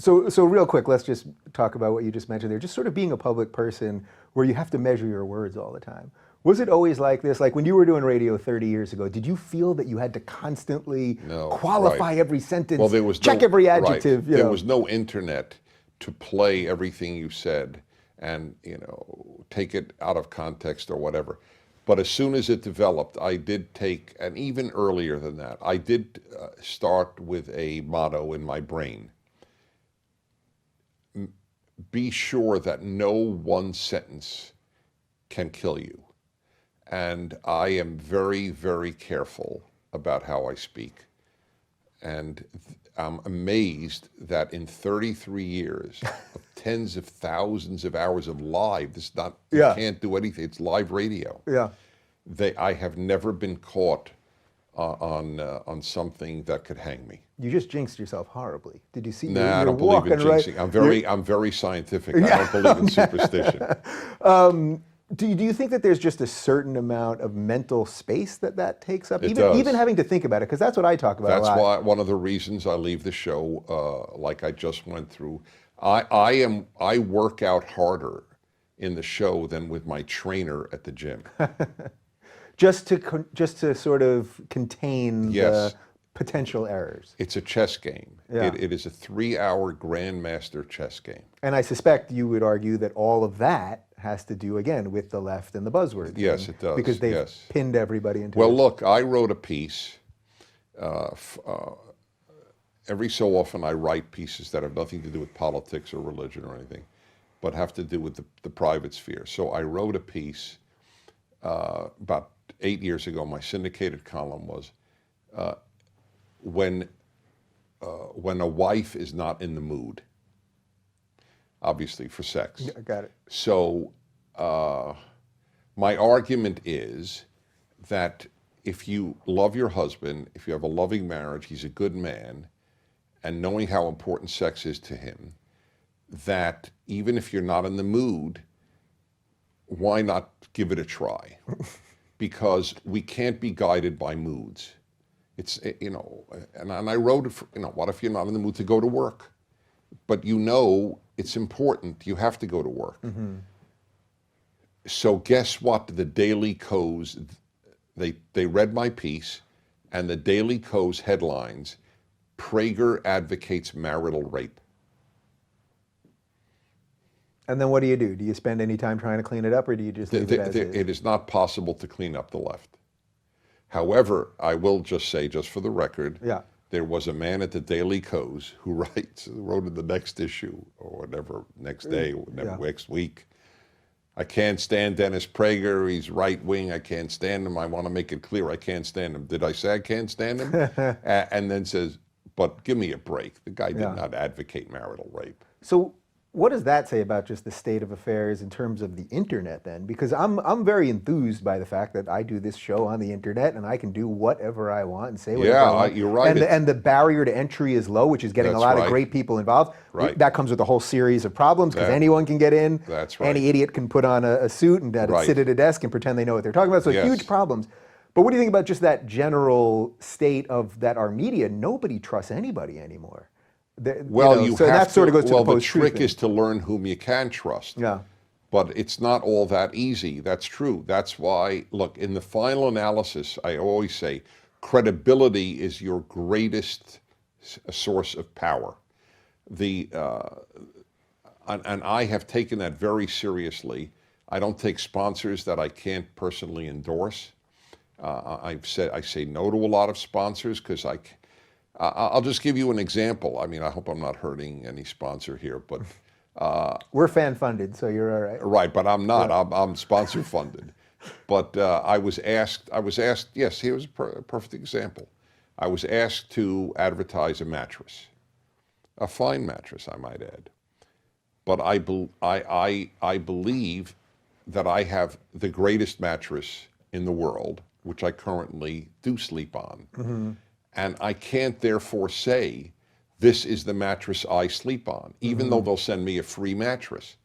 So real quick, let's just talk about what you just mentioned there. Just sort of being a public person where you have to measure your words all the time. Was it always like this? Like when you were doing radio 30 years ago, did you feel that you had to constantly qualify every sentence, well, there was check every adjective? There was no internet to play everything you said and, take it out of context or whatever. But as soon as it developed, I did take, and even earlier than that, I did start with a motto in my brain. Be sure that no one sentence can kill you. And I am very, very careful about how I speak. And I'm amazed that in 33 years of tens of thousands of hours of live, this is not, you can't do anything, it's live radio. Yeah. I have never been caught on something that could hang me. You just jinxed yourself horribly. Did you see? Nah, I don't believe in jinxing. I'm very scientific. I don't believe in superstition. Do you think that there's just a certain amount of mental space that takes up? It does. Even having to think about it, because that's what I talk about a lot. That's why one of the reasons I leave the show, like I just went through. I work out harder in the show than with my trainer at the gym. just to sort of contain the potential errors. It's a chess game. Yeah. It is a 3-hour grandmaster chess game. And I suspect you would argue that all of that has to do, again, with the left and the buzzwords. Yes, it does. Because they've pinned everybody into Well, look, I wrote a piece. Every so often I write pieces that have nothing to do with politics or religion or anything, but have to do with the private sphere. So I wrote a piece about 8 years ago. My syndicated column was when a wife is not in the mood, obviously for sex. Yeah, I got it. So my argument is that if you love your husband, if you have a loving marriage, he's a good man, and knowing how important sex is to him, that even if you're not in the mood, why not give it a try? Because we can't be guided by moods. It's, and I wrote it for, what if you're not in the mood to go to work? But it's important, you have to go to work. Mm-hmm. So guess what? The Daily Kos, they read my piece, and the Daily Kos headlines, Prager advocates marital rape. And then what do? Do you spend any time trying to clean it up, or do you just leave it as is? It is not possible to clean up the left. However, I will just say, just for the record, there was a man at the Daily Kos who wrote in the next issue, or whatever, next day, or next week, I can't stand Dennis Prager, he's right-wing, I can't stand him, I want to make it clear I can't stand him. Did I say I can't stand him? And then says, but give me a break. The guy did not advocate marital rape. So what does that say about just the state of affairs in terms of the internet then? Because I'm very enthused by the fact that I do this show on the internet and I can do whatever I want and say whatever I want. You're right. And the barrier to entry is low, which is getting a lot of great people involved. Right. That comes with a whole series of problems because anyone can get in. That's right. Any idiot can put on a suit and sit at a desk and pretend they know what they're talking about. So huge problems. But what do you think about just that general state of that our media, nobody trusts anybody anymore? So that sort of goes to the post-truth. The trick is to learn whom you can trust. Yeah. But it's not all that easy. That's true. That's why, look, in the final analysis, I always say, credibility is your greatest source of power. And I have taken that very seriously. I don't take sponsors that I can't personally endorse. I say no to a lot of sponsors because I'll just give you an example. I mean, I hope I'm not hurting any sponsor here, but we're fan funded, so you're all right. Right, but I'm not. I'm sponsor funded. But I was asked. Yes, here's a perfect example. I was asked to advertise a mattress, a fine mattress, I might add. But I believe that I have the greatest mattress in the world, which I currently do sleep on. Mm-hmm. And I can't therefore say, this is the mattress I sleep on, even though they'll send me a free mattress.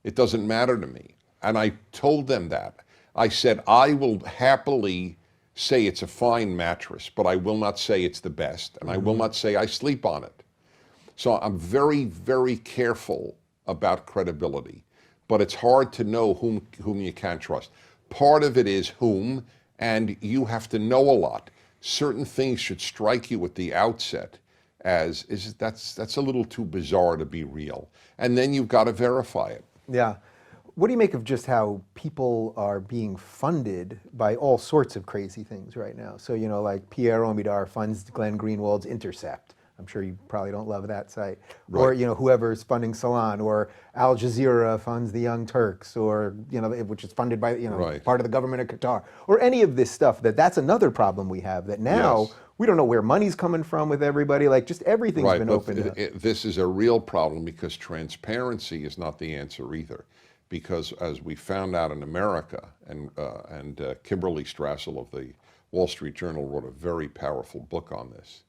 It doesn't matter to me. And I told them that. I said, I will happily say it's a fine mattress, but I will not say it's the best, and I will not say I sleep on it. So I'm very, very careful about credibility. But it's hard to know whom you can trust. Part of it is whom, and you have to know a lot. Certain things should strike you at the outset as that's a little too bizarre to be real. And then you've got to verify it. Yeah. What do you make of just how people are being funded by all sorts of crazy things right now? So, you know, like Pierre Omidyar funds Glenn Greenwald's Intercept. I'm sure you probably don't love that site. Right. Or, you know, whoever's funding Salon, or Al Jazeera funds the Young Turks, or, you know, which is funded by, you know, Right. part of the government of Qatar, or any of this stuff. That's another problem we have, that now Yes. we don't know where money's coming from with everybody. Like, just everything's Right, been but opened up. this is a real problem because transparency is not the answer either. Because as we found out in America, and Kimberly Strassel of the Wall Street Journal wrote a very powerful book on this,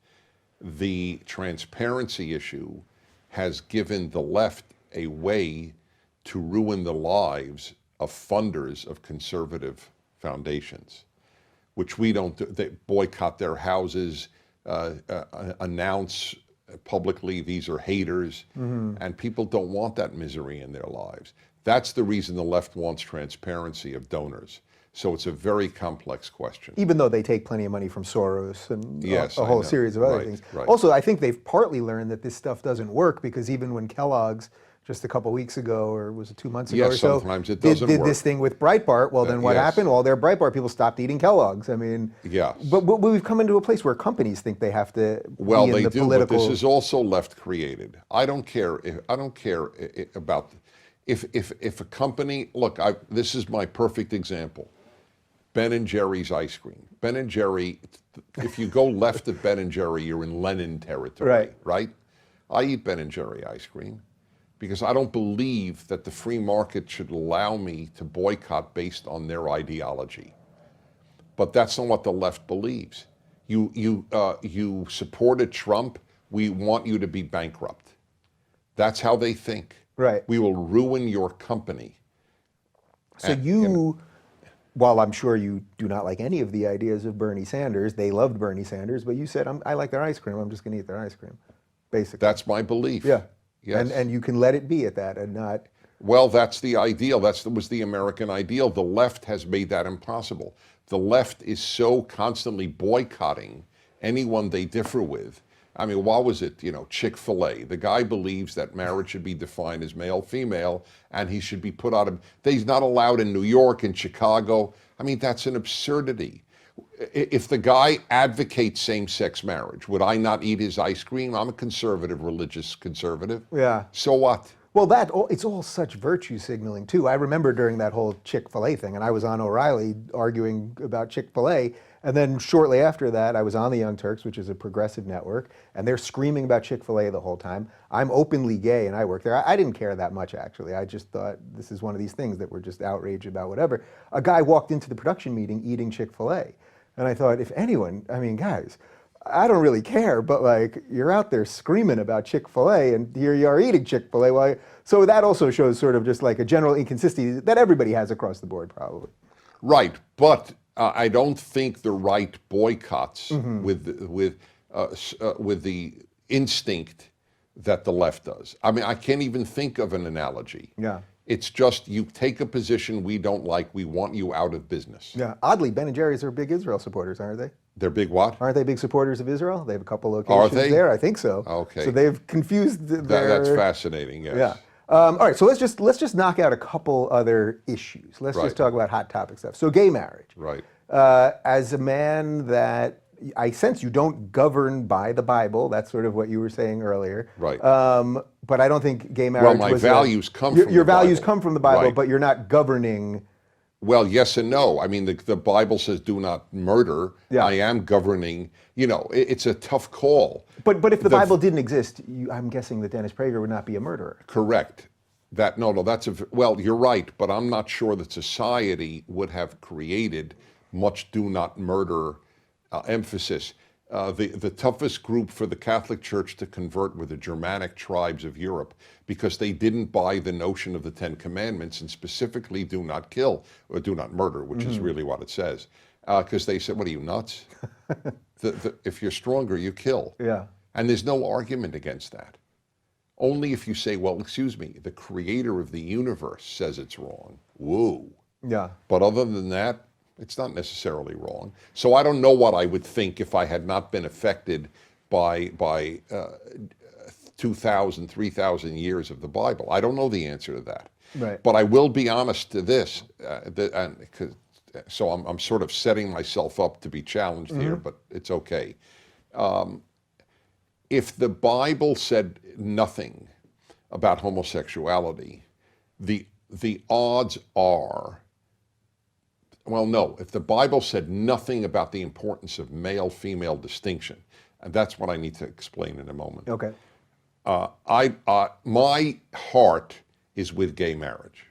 the transparency issue has given the left a way to ruin the lives of funders of conservative foundations, which we don't do. They boycott their houses, announce publicly these are haters, and people don't want that misery in their lives. That's the reason the left wants transparency of donors. So it's a very complex question. Even though they take plenty of money from Soros and Yes, a I whole know. series of other Right, things. right. Also, I think they've partly learned that this stuff doesn't work, because even when Kellogg's just a couple weeks ago, or was it 2 months ago Yes, or so, sometimes it did doesn't this work. thing with Breitbart, well, then what yes. happened? Well, their Breitbart people stopped eating Kellogg's. I mean, Yes. but we've come into a place where companies think they have to Well, be in they the do, political... but this is also left created. I don't care about if a company. Look, this is my perfect example. Ben and Jerry's ice cream. Ben and Jerry. If you go left of Ben and Jerry, you're in Lenin territory, right? I eat Ben and Jerry ice cream because I don't believe that the free market should allow me to boycott based on their ideology. But that's not what the left believes. You supported Trump, we want you to be bankrupt. That's how they think. Right. We will ruin your company. So while I'm sure you do not like any of the ideas of Bernie Sanders, they loved Bernie Sanders, but you said, I like their ice cream, I'm just going to eat their ice cream, basically. That's my belief. Yeah. Yes. And you can let it be at that and not... Well, that's the ideal. That was the American ideal. The left has made that impossible. The left is so constantly boycotting anyone they differ with. I mean, what was it? You know, Chick-fil-A. The guy believes that marriage should be defined as male-female, and he should be put out of... He's not allowed in New York and Chicago. I mean, that's an absurdity. If the guy advocates same-sex marriage, would I not eat his ice cream? I'm a conservative, religious conservative. Yeah. So what? Well, it's all such virtue signaling, too. I remember during that whole Chick-fil-A thing, and I was on O'Reilly arguing about Chick-fil-A, and then shortly after that, I was on the Young Turks, which is a progressive network, and they're screaming about Chick-fil-A the whole time. I'm openly gay, and I work there. I didn't care that much, actually. I just thought this is one of these things that we're just outraged about, whatever. A guy walked into the production meeting eating Chick-fil-A, and I thought, if anyone, I mean, guys, I don't really care, but like, you're out there screaming about Chick-fil-A, and here you are eating Chick-fil-A. So that also shows sort of just like a general inconsistency that everybody has across the board, probably. Right, but I don't think the right boycotts with the instinct that the left does. I mean, I can't even think of an analogy. Yeah. It's just you take a position we don't like, we want you out of business. Yeah. Oddly, Ben and Jerry's are big Israel supporters, aren't they? They're big what? Aren't they big supporters of Israel? They have a couple locations there. I think so. Okay. So they've confused That's fascinating. Yes. Yeah. All right. So let's just knock out a couple other issues. Let's Right. just talk about hot topic stuff. So gay marriage. Right. As a man that I sense you don't govern by the Bible. That's sort of what you were saying earlier. Right. But I don't think gay marriage. Well, my was values come your, from your the values Bible. come from the Bible, Right. but you're not governing. Well, yes and no. I mean, the Bible says do not murder. Yeah. I am governing. You know, it's a tough call. But if the Bible didn't exist, I'm guessing that Dennis Prager would not be a murderer. Correct. Well, you're right, but I'm not sure that society would have created much do not murder emphasis. The toughest group for the Catholic Church to convert were the Germanic tribes of Europe because they didn't buy the notion of the Ten Commandments and specifically do not kill or do not murder, which is really what it says. Because they said, what are you, nuts? If you're stronger, you kill. Yeah. And there's no argument against that. Only if you say, well, excuse me, the creator of the universe says it's wrong. Woo. Yeah. But other than that, it's not necessarily wrong. So I don't know what I would think if I had not been affected by 2,000, 3,000 years of the Bible. I don't know the answer to that. Right. But I will be honest to this, so I'm sort of setting myself up to be challenged here, but it's okay. If the Bible said nothing about homosexuality, the odds are, well, no, if the Bible said nothing about the importance of male-female distinction, and that's what I need to explain in a moment. Okay. My heart is with gay marriage.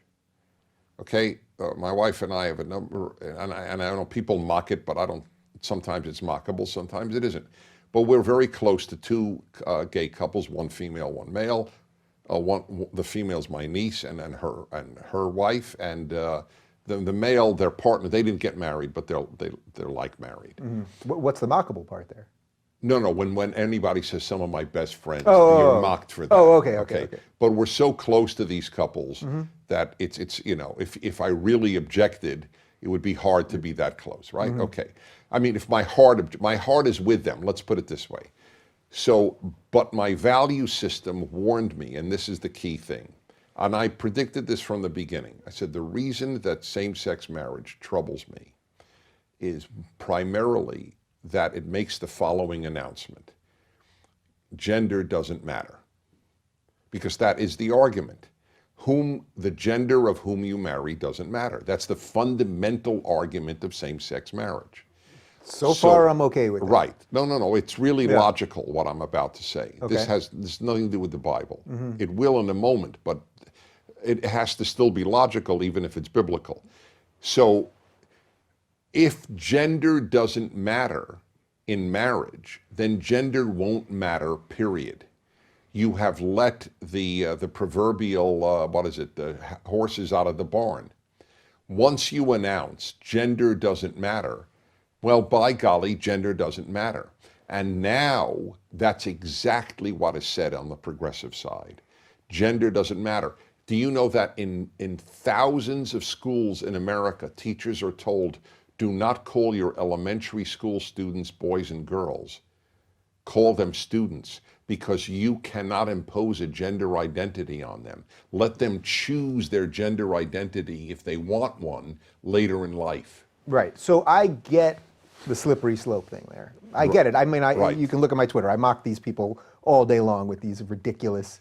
Okay, my wife and I have a number, and I know people mock it, but I don't. Sometimes it's mockable, sometimes it isn't. But we're very close to two gay couples, one female, one male. The female's my niece, and her wife, and the male, their partner. They didn't get married, but they're like married. What's the mockable part there? No. When anybody says some of my best friends, Oh, you're mocked for that. Oh, okay. But we're so close to these couples that it's if I really objected, it would be hard to be that close, right? Okay. I mean, if my heart is with them, let's put it this way. So, but my value system warned me, and this is the key thing, and I predicted this from the beginning. I said the reason that same-sex marriage troubles me is primarily that it makes the following announcement: gender doesn't matter. Because that is the argument. The gender of whom you marry doesn't matter. That's the fundamental argument of same-sex marriage. So far, I'm okay with that. Right. No. It's really logical what I'm about to say. Okay. This has nothing to do with the Bible. It will in a moment, but it has to still be logical even if it's biblical. So if gender doesn't matter in marriage, then gender won't matter, period. You have let the proverbial, the horses out of the barn. Once you announce gender doesn't matter, well, by golly, gender doesn't matter. And now that's exactly what is said on the progressive side. Gender doesn't matter. Do you know that in thousands of schools in America, teachers are told, do not call your elementary school students boys and girls. Call them students, because you cannot impose a gender identity on them. Let them choose their gender identity if they want one later in life. Right. So I get the slippery slope thing there. I get it. I mean, Right. You can look at my Twitter. I mock these people all day long with these ridiculous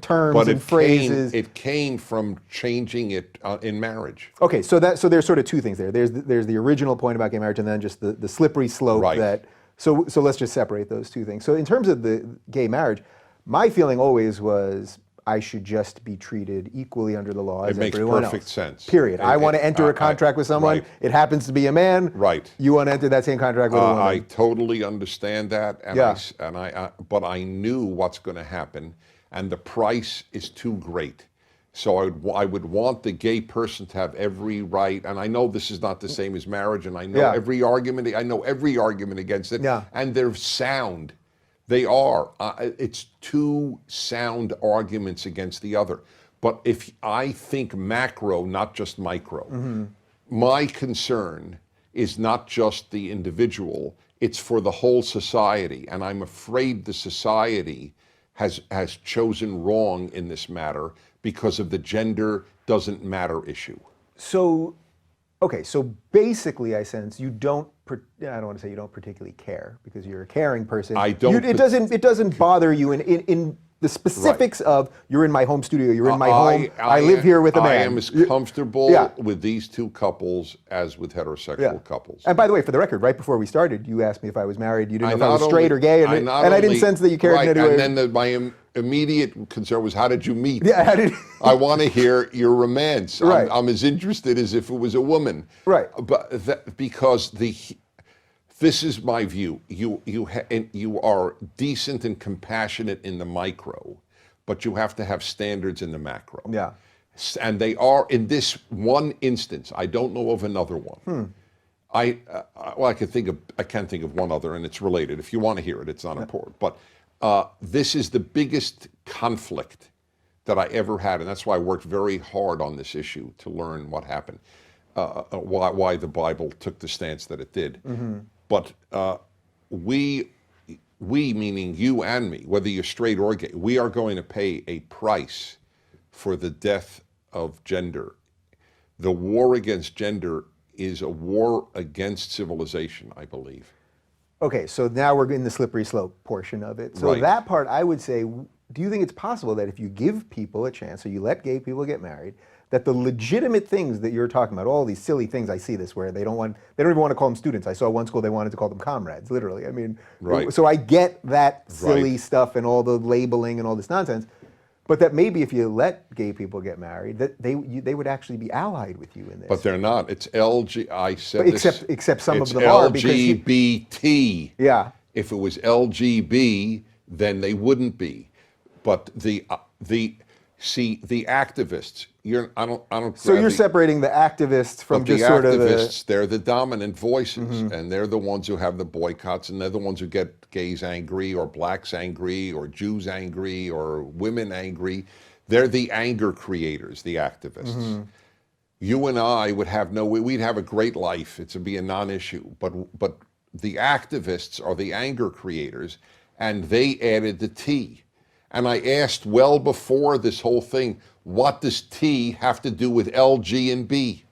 terms but and phrases. It came from changing it in marriage. Okay, so there's sort of two things there. There's the original point about gay marriage, and then just the slippery slope Right. that. So let's just separate those two things. So in terms of the gay marriage, my feeling always was I should just be treated equally under the law as everyone else. It makes perfect sense. Period. I want to enter a contract with someone. Right. It happens to be a man. Right. You want to enter that same contract with a woman. I totally understand that, and Yeah. but I knew what's going to happen, and the price is too great. So I would want the gay person to have every right, and I know this is not the same as marriage, and I know every argument. I know every argument against it, and they're sound. They are. It's two sound arguments against the other. But if I think macro, not just micro, my concern is not just the individual, it's for the whole society. And I'm afraid the society has chosen wrong in this matter because of the gender doesn't matter issue. So, okay, so basically I sense you don't, I don't want to say you don't particularly care because you're a caring person. I don't. It doesn't bother you in the specifics of you're in my home studio, you're in my home, I live here with a man. I am as comfortable with these two couples as with heterosexual couples. And by the way, for the record, right before we started, you asked me if I was married. You didn't know if I was straight or gay, and I didn't sense that you cared in any way. And then my immediate concern was, how did you meet? Yeah, how did I want to hear your romance. Right. I'm as interested as if it was a woman. Right. But because this is my view. You are decent and compassionate in the micro, but you have to have standards in the macro. Yeah. And they are in this one instance. I don't know of another one. I can't think of one other, and it's related. If you want to hear it, it's not important. But This is the biggest conflict that I ever had, and that's why I worked very hard on this issue to learn what happened, why the Bible took the stance that it did. But we, meaning you and me, whether you're straight or gay, we are going to pay a price for the death of gender. The war against gender is a war against civilization, I believe. Okay, so now we're in the slippery slope portion of it. So Right. that part, I would say, do you think it's possible that if you give people a chance, so you let gay people get married, that the legitimate things that you're talking about, all these silly things, I see this where they don't even want to call them students. I saw one school they wanted to call them comrades, literally. I mean, Right. so I get that silly Right. stuff and all the labeling and all this nonsense, but that maybe if you let gay people get married, that they would actually be allied with you in this. But they're not. It's LG. I said But this. except some it's of them are because LGBT. yeah. If it was LGB, then they wouldn't be. But the activists. I don't. So you're separating the activists from But just the sort activists, of they're the dominant voices, and they're the ones who have the boycotts, and they're the ones who get gays angry, or blacks angry, or Jews angry, or women angry. They're the anger creators, the activists. You and I would have we'd have a great life. It'd be a non-issue. But the activists are the anger creators, and they added the T. And I asked well before this whole thing, what does T have to do with L, G, and B?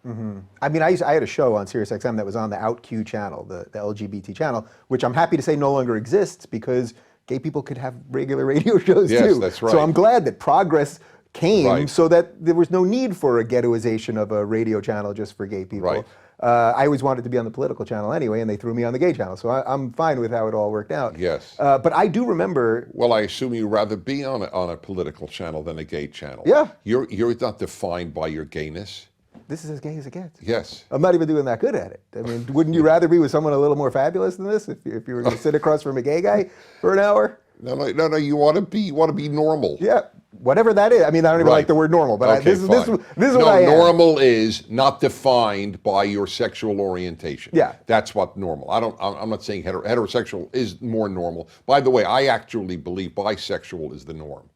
I mean, I had a show on SiriusXM that was on the OutQ channel, the LGBT channel, which I'm happy to say no longer exists because gay people could have regular radio shows Yes, too. that's right. So I'm glad that progress came Right. so that there was no need for a ghettoization of a radio channel just for gay people. Right. I always wanted to be on the political channel anyway, and they threw me on the gay channel. So I'm fine with how it all worked out. Yes. But I do remember. Well, I assume you'd rather be on a political channel than a gay channel. Yeah. You're not defined by your gayness. This is as gay as it gets. Yes. I'm not even doing that good at it. I mean, wouldn't you rather be with someone a little more fabulous than this if you were going to sit across from a gay guy for an hour? No. You want to be normal. Yeah, whatever that is. I mean, I don't even like the word normal, but Okay, this is fine. what I am. Normal is not defined by your sexual orientation. Yeah. That's what normal. I'm not saying heterosexual is more normal. By the way, I actually believe bisexual is the norm.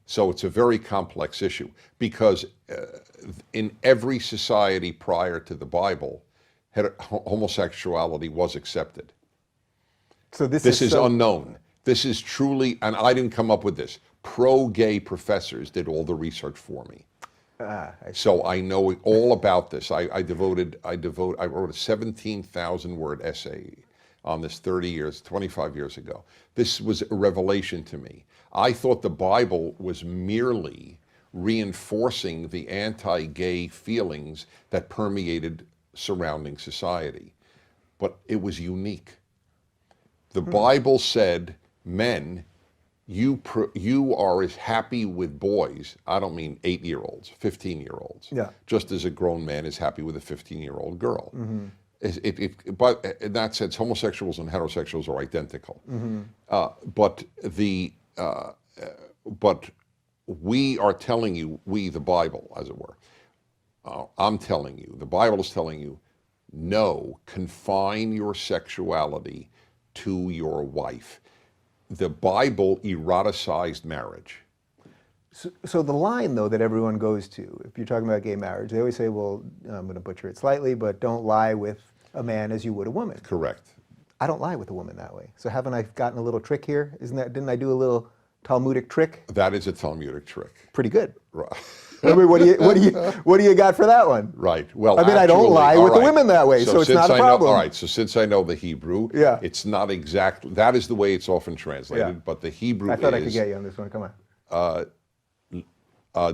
So it's a very complex issue because in every society prior to the Bible, homosexuality was accepted. So this is unknown. This is truly, and I didn't come up with this. Pro-gay professors did all the research for me. So I know all about this. I wrote a 17,000 word essay on this 25 years ago. This was a revelation to me. I thought the Bible was merely reinforcing the anti-gay feelings that permeated surrounding society. But it was unique. The Bible said, men, you are as happy with boys, I don't mean 8-year-olds, 15-year-olds, Yeah. just as a grown man is happy with a 15-year-old girl. But in that sense, homosexuals and heterosexuals are identical. But we are telling you, the Bible, as it were, I'm telling you, the Bible is telling you, no, confine your sexuality to your wife. The Bible eroticized marriage. So the line, though, that everyone goes to, if you're talking about gay marriage, they always say, well, I'm going to butcher it slightly, but don't lie with a man as you would a woman. Correct. I don't lie with a woman that way. So haven't I gotten a little trick here? Didn't I do a little Talmudic trick? That is a Talmudic trick. Pretty good. Right. I mean, what do you got for that one? Right. Well, I mean, I don't lie with the women that way, so it's not a problem. All right. So since I know the Hebrew, Yeah. it's not exactly, that is the way it's often translated, Yeah. but the Hebrew I thought I could is, get you on this one. Come on.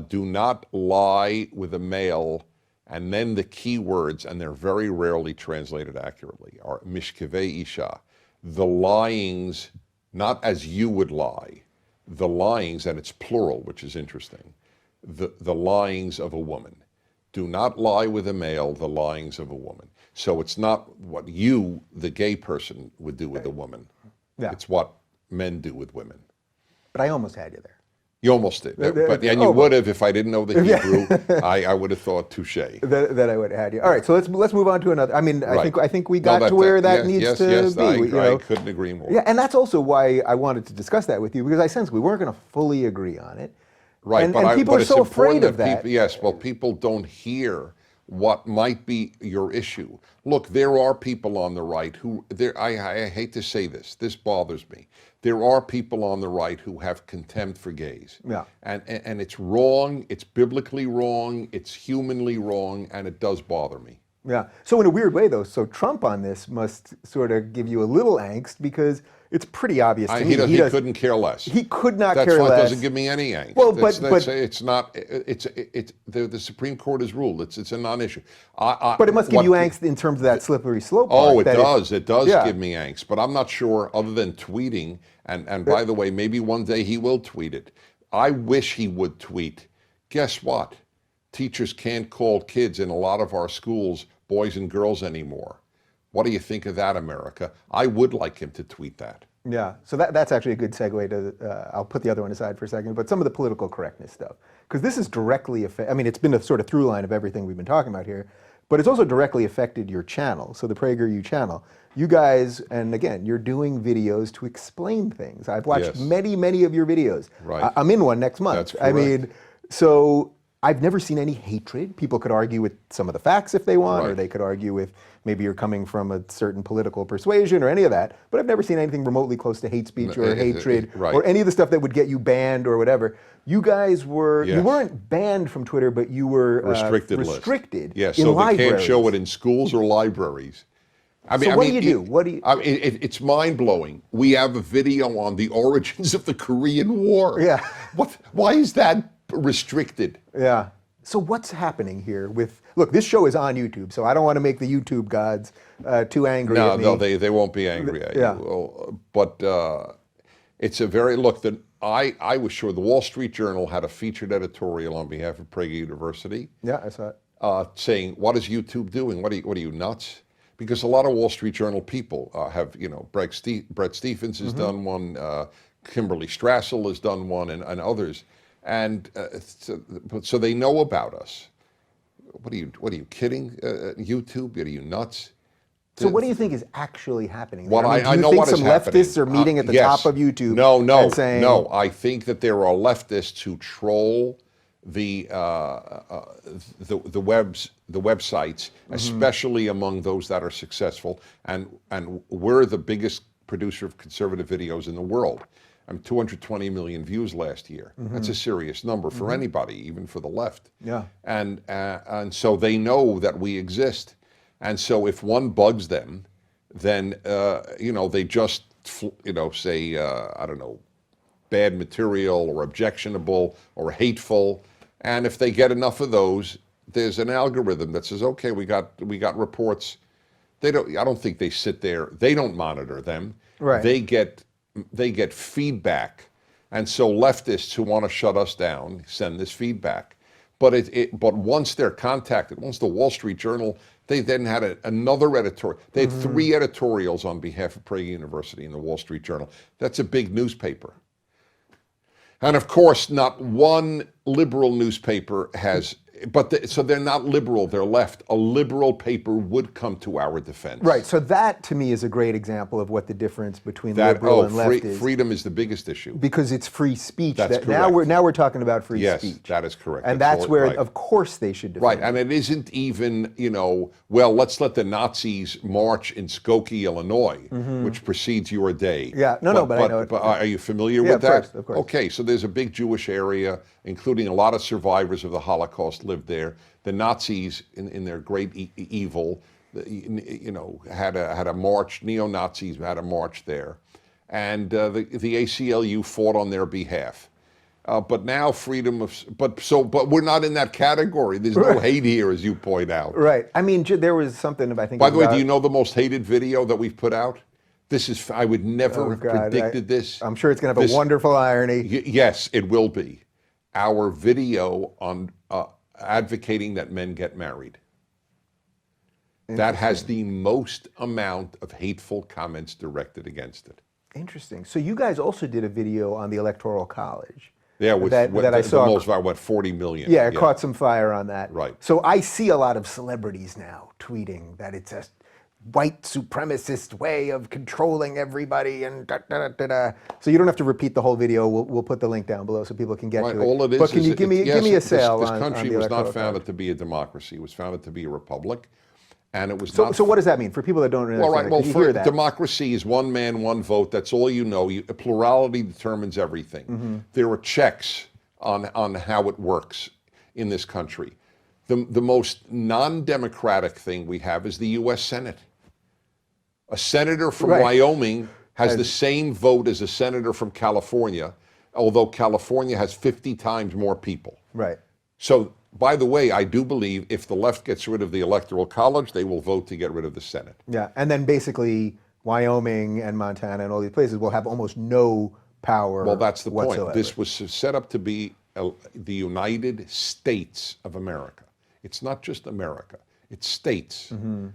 do not lie with a male, and then the key words, and they're very rarely translated accurately, are mishkevei isha, the lyings, not as you would lie, the lyings, and it's plural, which is interesting, the lyings of a woman. Do not lie with a male, the lyings of a woman. So it's not what you, the gay person, would do with a woman. Yeah. It's what men do with women. But I almost had you there. You almost did, but and you would have if I didn't know the Hebrew. I would have thought touche. That I would have had you. All right, so let's move on to another. I mean, Right. I think we got to where that needs to be. I couldn't agree more. Yeah, and that's also why I wanted to discuss that with you, because I sense we weren't going to fully agree on it. Right, and but people are it's so important afraid of that. People, yes, well, people don't hear what might be your issue. Look, there are people on the right who, I hate to say this, this bothers me. There are people on the right who have contempt for gays. Yeah. And it's wrong, it's biblically wrong, it's humanly wrong, and it does bother me. Yeah. So in a weird way, though, so Trump on this must sort of give you a little angst, because it's pretty obvious to me. He couldn't care less. He could not care That's why less. it doesn't give me any angst. Well, it's not. The Supreme Court has ruled it's a non-issue. But it must give you angst in terms of that slippery slope. Oh, part, it does. It does yeah. give me angst. But I'm not sure, other than tweeting. And by the way, maybe one day he will tweet it. I wish he would tweet. Guess what? Teachers can't call kids in a lot of our schools boys and girls anymore. What do you think of that, America? I would like him to tweet that. Yeah, so that's actually a good segue to, I'll put the other one aside for a second, but some of the political correctness stuff. Because this is directly, I mean, it's been a sort of through line of everything we've been talking about here, but it's also directly affected your channel, so the PragerU channel. You guys, and again, you're doing videos to explain things. I've watched many of your videos. Right. I'm in one next month. That's correct. I mean, so I've never seen any hatred. People could argue with some of the facts if they want, or they could argue with maybe you're coming from a certain political persuasion or any of that, but I've never seen anything remotely close to hate speech or hatred or any of the stuff that would get you banned or whatever. You guys were, you weren't banned from Twitter, but you were restricted yes, in so libraries. They can't show it in schools or libraries. I mean, so what do you do? What do you? I mean, it's mind-blowing. We have a video on the origins of the Korean War. Yeah. Why is that restricted? Yeah. So what's happening here with, look, this show is on YouTube, so I don't want to make the YouTube gods too angry at me. No, they won't be angry at you. But it's a very, look, I was sure the Wall Street Journal had a featured editorial on behalf of Prager University. Yeah, I saw it. Saying, what is YouTube doing? What are you nuts? Because a lot of Wall Street Journal people have, Bret Stephens has done one, Kimberly Strassel has done one, and others. And so they know about us. What are you kidding? YouTube? Are you nuts? So what do you think is actually happening? Well, I know what is happening. Do you think some leftists are meeting at the top of YouTube? No, and saying, no. I think that there are leftists who troll the websites, especially among those that are successful. And we're the biggest producer of conservative videos in the world. 220 million views last year. That's a serious number for anybody, even for the left. Yeah. And so they know that we exist. And so if one bugs them, then they just say I don't know, bad material or objectionable or hateful. And if they get enough of those, there's an algorithm that says, okay, we got reports. I don't think they sit there. They don't monitor them. Right. They get feedback, and so leftists who want to shut us down send this feedback. But but once they're contacted, once the Wall Street Journal, they then had another editorial. They had 3 editorials on behalf of Prager University in the Wall Street Journal. That's a big newspaper. And of course, not one liberal newspaper has, so they're not liberal, they're left. A liberal paper would come to our defense. Right, so that to me is a great example of what the difference between liberal and left is. Freedom is the biggest issue. Because it's free speech. That's correct. Now we're talking about free speech. Yes, that is correct. And that's where, of course, they should defend. Right, and it isn't even, well, let's let the Nazis march in Skokie, Illinois, which precedes your day. Yeah, but I know it. But are you familiar with that? Of course. Okay, so there's a big Jewish area, including a lot of survivors of the Holocaust lived there. The Nazis, in their great evil, had a march. Neo-Nazis had a march there, and the ACLU fought on their behalf. But now freedom of, but we're not in that category. There's no hate here, as you point out. Right. I mean, there was something I think. By the way, do you know the most hated video that we've put out? This is, I would never have predicted this. I'm sure it's going to have a wonderful irony. Yes, it will be. Our video on advocating that men get married. That has the most amount of hateful comments directed against it. Interesting. So you guys also did a video on the Electoral College. Yeah, with that I the saw. most, what, 40 million? Yeah, it caught some fire on that. Right. So I see a lot of celebrities now tweeting that it's a white supremacist way of controlling everybody and da da da da. Da. So you don't have to repeat the whole video. We'll put the link down below so people can get Right, to it. all it is but can is you give me a sale this on country the was Electoral not founded College? to be a democracy. It was founded to be a republic, and it was So, not. so what does that mean for people that don't really Well, right. understand? Well, Can you for hear that? democracy is one man, one vote. That's all you know. Plurality determines everything. Mm-hmm. There are checks on how it works in this country. The most non-democratic thing we have is the U.S. Senate. A senator from Right. Wyoming has the same vote as a senator from California, although California has 50 times more people. Right. So, by the way, I do believe if the left gets rid of the Electoral College, they will vote to get rid of the Senate. Yeah, and then basically Wyoming and Montana and all these places will have almost no power. Well, that's the whatsoever. point. This was set up to be the United States of America. It's not just America, it's states. Mm-hmm.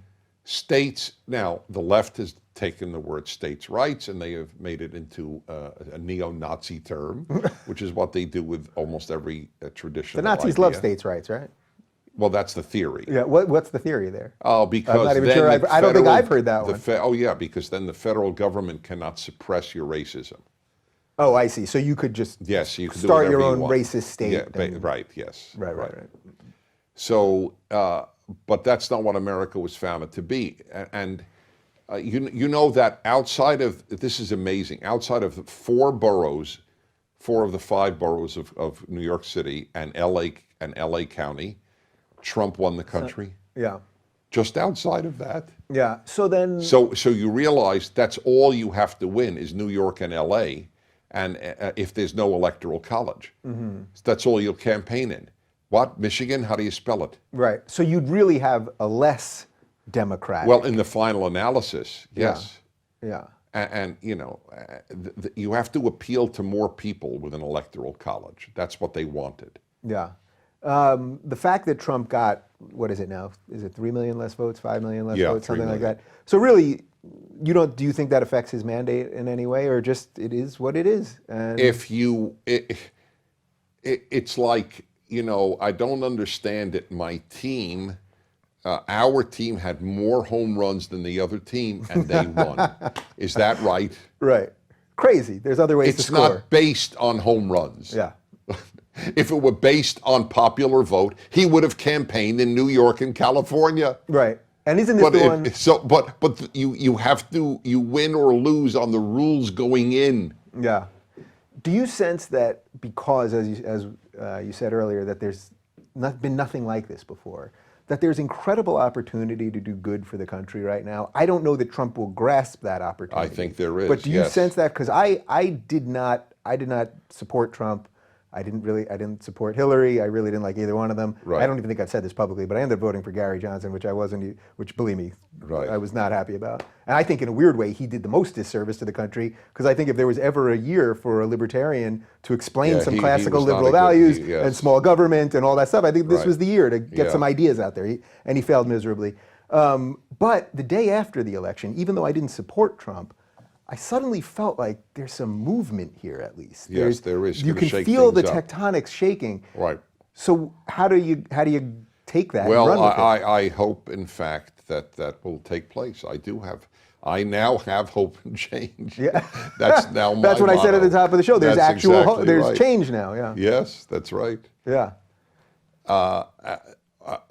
States, now, the left has taken the word states' rights and they have made it into a neo-Nazi term, which is what they do with almost every traditional The Nazis idea. love states' rights, right? Well, that's the theory. Yeah. What's the theory there? Oh, because I'm not even then sure. the I don't think federal- I've heard that one. Oh, yeah, because then the federal government cannot suppress your racism. Oh, I see. So you could just Yes, you can do start whatever your you own want. racist state. Yeah, and- right, yes. Right. So, but that's not what America was founded to be. And you know that outside of, this is amazing, outside of 4 boroughs, 4 of the 5 boroughs of New York City and LA County, Trump won the country. Yeah. Just outside of that. Yeah. So then. So you realize that's all you have to win is New York and LA, and if there's no electoral college, that's all you'll campaign in. What? Michigan? How do you spell it? Right. So you'd really have a less democratic. Well, in the final analysis, yes. Yeah. And you know, you have to appeal to more people with an electoral college. That's what they wanted. Yeah. The fact that Trump got, what is it now? Is it 3 million less votes, 5 million less Yeah, votes, 3 something like million. that? So really, do you think that affects his mandate in any way, or just it is what it is? And If you, it's like, you know, I don't understand it. My team, our team had more home runs than the other team, and they won. Is that right? Right. Crazy. There's other ways to It's score. not based on home runs. Yeah. If it were based on popular vote, he would have campaigned in New York and California. Right. And isn't this But the one? but you have to, you win or lose on the rules going in. Yeah. Do you sense that because, as you said earlier, that there's been nothing like this before, that there's incredible opportunity to do good for the country right now? I don't know that Trump will grasp that opportunity. I think there is. But do you yes. sense that? Because I did not support Trump. I didn't support Hillary. I really didn't like either one of them. Right. I don't even think I've said this publicly, but I ended up voting for Gary Johnson, which believe me, Right. I was not happy about. And I think in a weird way, he did the most disservice to the country, because I think if there was ever a year for a libertarian to explain Yeah, some he classical was not liberal a good- values yes. and small government and all that stuff, I think this Right. was the year to get Yeah. some ideas out there, and he failed miserably. But the day after the election, even though I didn't support Trump, I suddenly felt like there's some movement here, at least. Yes, there is. It's You gonna can shake feel the things up. tectonics shaking. Right. So how do you take that and Well, run with it? I hope, in fact, that will take place. I now have hope and change. Yeah. That's now my That's what I said at the motto. top of the show. There's That's actual exactly there's right. change now. Yeah. Yes, that's right. Yeah.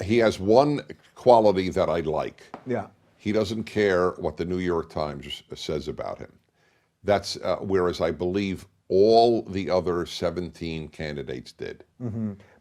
He has one quality that I like. Yeah. He doesn't care what the New York Times says about him. That's whereas I believe all the other 17 candidates did.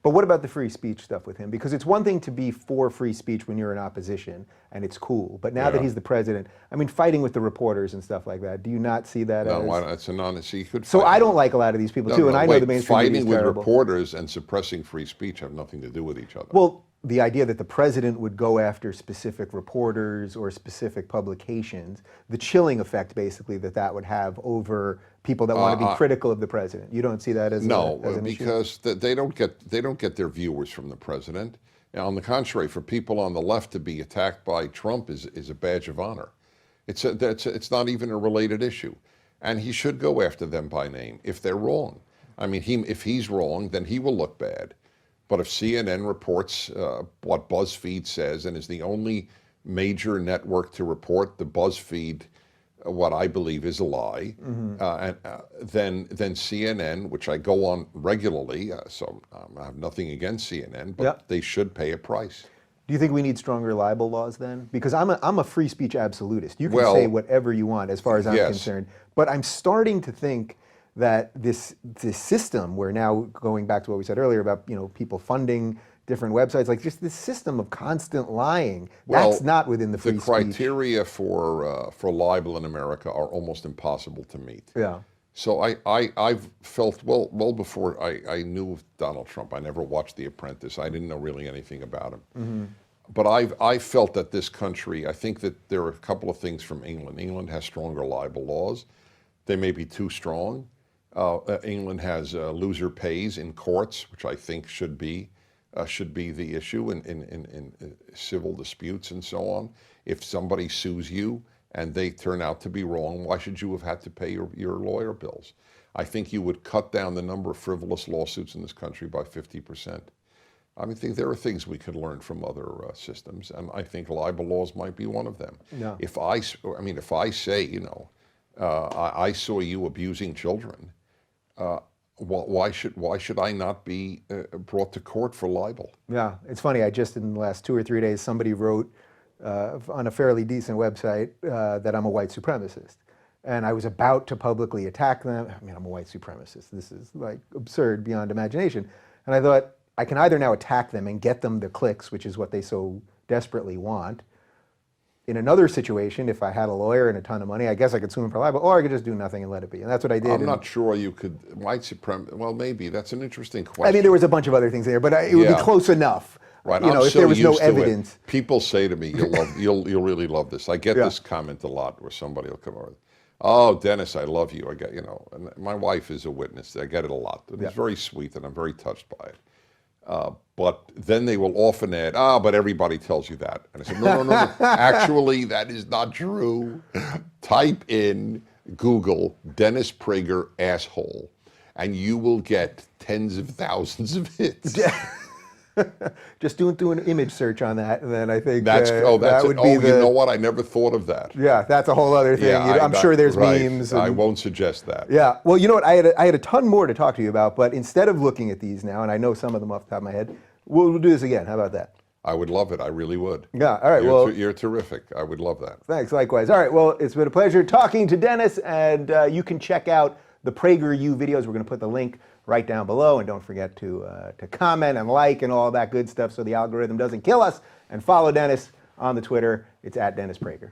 But what about the free speech stuff with him? Because it's one thing to be for free speech when you're in opposition, and it's cool. But now that Yeah. he's the president, I mean, fighting with the reporters and stuff like that, do you not see that No, as... it's an honest. He could. So fight. I don't like a lot of these people, too, and I know wait, the mainstream media is fighting with terrible. reporters and suppressing free speech have nothing to do with each other. Well, the idea that the president would go after specific reporters or specific publications, the chilling effect, basically, that would have over people that want to be critical of the president. You don't see that as No, as an issue? because they don't get their viewers from the president. And on the contrary, for people on the left to be attacked by Trump is a badge of honor. It's not even a related issue, and he should go after them by name if they're wrong. I mean, if he's wrong, then he will look bad. But if CNN reports what BuzzFeed says and is the only major network to report the BuzzFeed, what I believe is a lie, then CNN, which I go on regularly, so I have nothing against CNN, but they should pay a price. Do you think we need stronger libel laws then? Because I'm a free speech absolutist. You can say whatever you want as far as I'm concerned. But I'm starting to think that this system, where now going back to what we said earlier about people funding different websites, like just this system of constant lying, that's not within the free speech. The criteria for libel in America are almost impossible to meet. Yeah. So I've felt, well before I knew of Donald Trump, I never watched The Apprentice. I didn't know really anything about him. But I felt that this country, I think that there are a couple of things from England. England has stronger libel laws. They may be too strong. England has loser pays in courts, which I think should be the issue in civil disputes and so on. If somebody sues you and they turn out to be wrong, why should you have had to pay your lawyer bills? I think you would cut down the number of frivolous lawsuits in this country by 50%. I mean, there are things we could learn from other systems, and I think libel laws might be one of them. Yeah. If I say, I saw you abusing children, why should I not be brought to court for libel? Yeah, it's funny. I just in the last 2 or 3 days, somebody wrote on a fairly decent website that I'm a white supremacist, and I was about to publicly attack them. I mean, I'm a white supremacist. This is like absurd beyond imagination. And I thought, I can either now attack them and get them the clicks, which is what they so desperately want. In another situation, if I had a lawyer and a ton of money, I guess I could sue him for libel, or I could just do nothing and let it be. And that's what I did. I'm not sure you could, white supremacy, well, maybe. That's an interesting question. I mean, there was a bunch of other things there, but it would be close enough. Right. If there was no evidence. People say to me, you'll really love this. I get this comment a lot where somebody will come over, oh, Dennis, I love you. I get, and my wife is a witness. I get it a lot. It's very sweet, and I'm very touched by it. But then they will often add, but everybody tells you that. And I said, no. Actually, that is not true. Type in Google Dennis Prager asshole, and you will get tens of thousands of hits. Just do an image search on that, and then I think that would be you know what? I never thought of that. Yeah, that's a whole other thing. I'm sure there's memes. I won't suggest that. Yeah. Well, you know what? I had a ton more to talk to you about, but instead of looking at these now, and I know some of them off the top of my head, we'll do this again. How about that? I would love it. I really would. Yeah. All right. You're terrific. I would love that. Thanks. Likewise. All right. Well, it's been a pleasure talking to Dennis, and you can check out the PragerU videos. We're going to put the link right down below, and don't forget to comment and like and all that good stuff so the algorithm doesn't kill us. And follow Dennis on the Twitter. It's @Dennis Prager.